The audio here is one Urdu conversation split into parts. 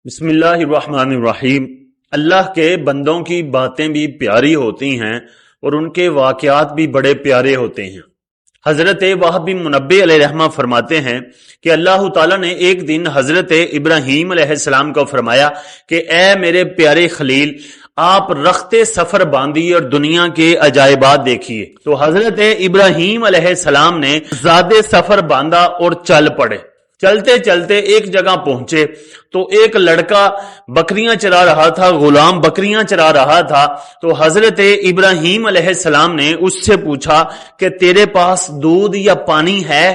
بسم اللہ الرحمن الرحیم۔ اللہ کے بندوں کی باتیں بھی پیاری ہوتی ہیں اور ان کے واقعات بھی بڑے پیارے ہوتے ہیں۔ حضرت وہب بن منبہ علیہ رحمہ فرماتے ہیں کہ اللہ تعالیٰ نے ایک دن حضرت ابراہیم علیہ السلام کو فرمایا کہ اے میرے پیارے خلیل، آپ رخت سفر باندھیے اور دنیا کے عجائبات دیکھیے۔ تو حضرت ابراہیم علیہ السلام نے زاد سفر باندھا اور چل پڑے۔ چلتے چلتے ایک جگہ پہنچے تو ایک لڑکا بکریاں چرا رہا تھا، غلام بکریاں چرا رہا تھا۔ تو حضرت ابراہیم علیہ السلام نے اس سے پوچھا کہ تیرے پاس دودھ یا پانی ہے؟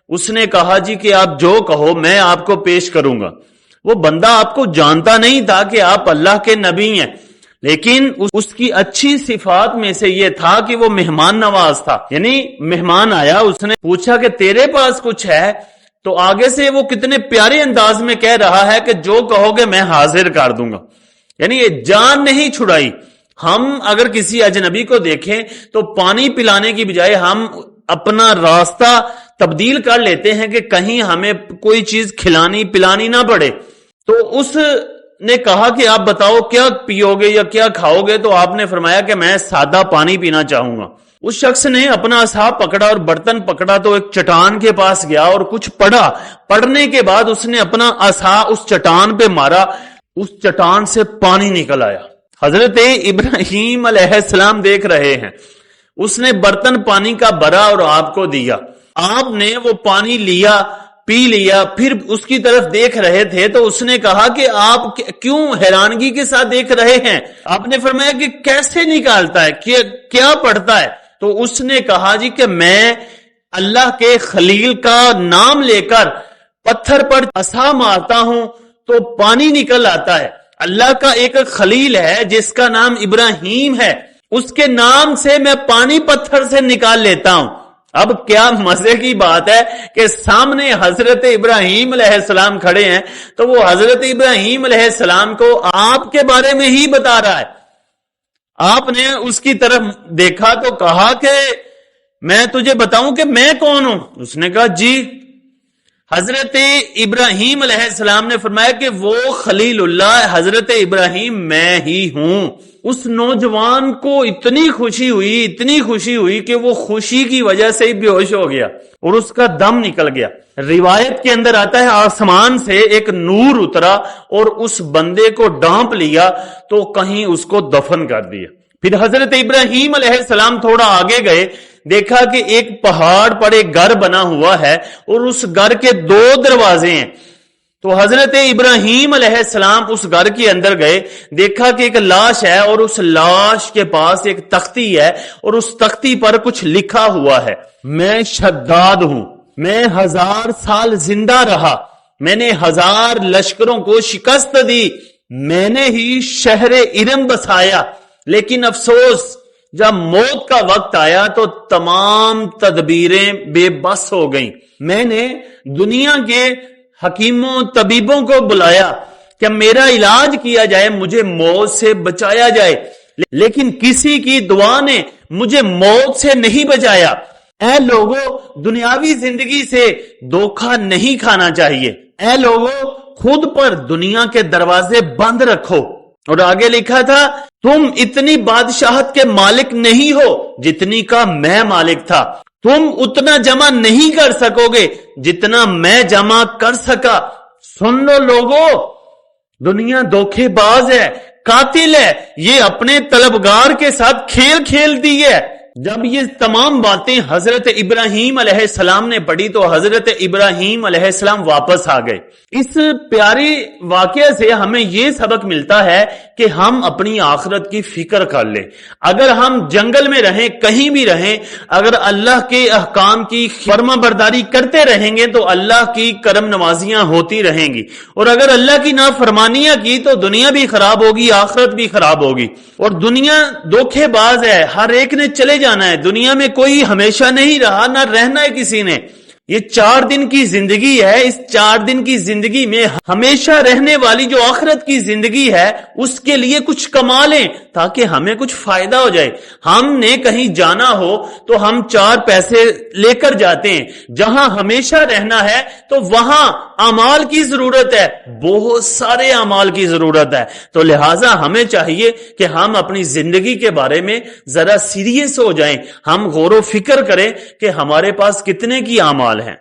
اس نے کہا جی کہ آپ جو کہو میں آپ کو پیش کروں گا۔ وہ بندہ آپ کو جانتا نہیں تھا کہ آپ اللہ کے نبی ہیں، لیکن اس کی اچھی صفات میں سے یہ تھا کہ وہ مہمان نواز تھا۔ یعنی مہمان آیا، اس نے پوچھا کہ تیرے پاس کچھ ہے؟ تو آگے سے وہ کتنے پیارے انداز میں کہہ رہا ہے کہ جو کہو گے میں حاضر کر دوں گا۔ یعنی یہ جان نہیں چھڑائی۔ ہم اگر کسی اجنبی کو دیکھیں تو پانی پلانے کی بجائے ہم اپنا راستہ تبدیل کر لیتے ہیں کہ کہیں ہمیں کوئی چیز کھلانی پلانی نہ پڑے۔ تو اس نے کہا کہ آپ بتاؤ کیا پیو گے یا کیا کھاؤ گے؟ تو آپ نے فرمایا کہ میں سادہ پانی پینا چاہوں گا۔ اس شخص نے اپنا عصا پکڑا اور برتن پکڑا تو ایک چٹان کے پاس گیا اور کچھ پڑھا۔ پڑھنے کے بعد اس نے اپنا عصا اس چٹان پہ مارا، اس چٹان سے پانی نکل آیا۔ حضرت ابراہیم علیہ السلام دیکھ رہے ہیں۔ اس نے برتن پانی کا بھرا اور آپ کو دیا۔ آپ نے وہ پانی لیا، پی لیا، پھر اس کی طرف دیکھ رہے تھے تو اس نے کہا کہ آپ کیوں حیرانگی کے ساتھ دیکھ رہے ہیں؟ آپ نے فرمایا کہ کیسے نکالتا ہے، کیا پڑھتا ہے؟ تو اس نے کہا جی کہ میں اللہ کے خلیل کا نام لے کر پتھر پر عصا مارتا ہوں تو پانی نکل آتا ہے۔ اللہ کا ایک خلیل ہے جس کا نام ابراہیم ہے، اس کے نام سے میں پانی پتھر سے نکال لیتا ہوں۔ اب کیا مزے کی بات ہے کہ سامنے حضرت ابراہیم علیہ السلام کھڑے ہیں تو وہ حضرت ابراہیم علیہ السلام کو آپ کے بارے میں ہی بتا رہا ہے۔ آپ نے اس کی طرف دیکھا تو کہا کہ میں تجھے بتاؤں کہ میں کون ہوں؟ اس نے کہا جی۔ حضرت ابراہیم علیہ السلام نے فرمایا کہ وہ خلیل اللہ حضرت ابراہیم میں ہی ہوں۔ اس نوجوان کو اتنی خوشی ہوئی کہ وہ خوشی کی وجہ سے ہی بے ہوش ہو گیا اور اس کا دم نکل گیا۔ روایت کے اندر آتا ہے آسمان سے ایک نور اترا اور اس بندے کو ڈانپ لیا تو کہیں اس کو دفن کر دیا۔ پھر حضرت ابراہیم علیہ السلام تھوڑا آگے گئے، دیکھا کہ ایک پہاڑ پر ایک گھر بنا ہوا ہے اور اس گھر کے 2 دروازے ہیں۔ تو حضرت ابراہیم علیہ السلام اس گھر کے اندر گئے، دیکھا کہ ایک لاش ہے اور اس لاش کے پاس ایک تختی ہے اور اس تختی پر کچھ لکھا ہوا ہے، میں شداد ہوں، میں 1000 سال زندہ رہا، میں نے 1000 لشکروں کو شکست دی، میں نے ہی شہر ارم بسایا، لیکن افسوس جب موت کا وقت آیا تو تمام تدبیریں بے بس ہو گئیں۔ میں نے دنیا کے حکیموں طبیبوں کو بلایا کہ میرا علاج کیا جائے، مجھے موت سے بچایا جائے، لیکن کسی کی دعا نے مجھے موت سے نہیں بچایا۔ اے لوگوں، دنیاوی زندگی سے دھوکہ نہیں کھانا چاہیے۔ اے لوگوں، خود پر دنیا کے دروازے بند رکھو۔ اور آگے لکھا تھا تم اتنی بادشاہت کے مالک نہیں ہو جتنی کا میں مالک تھا، تم اتنا جمع نہیں کر سکو گے جتنا میں جمع کر سکا۔ سن لو لوگوں، دنیا دھوکے باز ہے، قاتل ہے، یہ اپنے طلبگار کے ساتھ کھیل کھیلتی ہے۔ جب یہ تمام باتیں حضرت ابراہیم علیہ السلام نے پڑھی تو حضرت ابراہیم علیہ السلام واپس آ گئے۔ اس پیاری واقعے سے ہمیں یہ سبق ملتا ہے کہ ہم اپنی آخرت کی فکر کر لیں۔ اگر ہم جنگل میں رہیں، کہیں بھی رہیں، اگر اللہ کے احکام کی فرما برداری کرتے رہیں گے تو اللہ کی کرم نوازیاں ہوتی رہیں گی، اور اگر اللہ کی نافرمانیاں کی تو دنیا بھی خراب ہوگی، آخرت بھی خراب ہوگی۔ اور دنیا دھوکے باز ہے، ہر ایک نے چلے جانا ہے، دنیا میں کوئی ہمیشہ نہیں رہا، نہ رہنا ہے کسی نے۔ یہ 4 دن کی زندگی ہے، اس 4 دن کی زندگی میں ہمیشہ رہنے والی جو آخرت کی زندگی ہے اس کے لیے کچھ کما لیں تاکہ ہمیں کچھ فائدہ ہو جائے۔ ہم نے کہیں جانا ہو تو ہم 4 پیسے لے کر جاتے ہیں، جہاں ہمیشہ رہنا ہے تو وہاں اعمال کی ضرورت ہے، بہت سارے اعمال کی ضرورت ہے۔ تو لہٰذا ہمیں چاہیے کہ ہم اپنی زندگی کے بارے میں ذرا سیریس ہو جائیں، ہم غور و فکر کریں کہ ہمارے پاس کتنے کی اعمال ہیں۔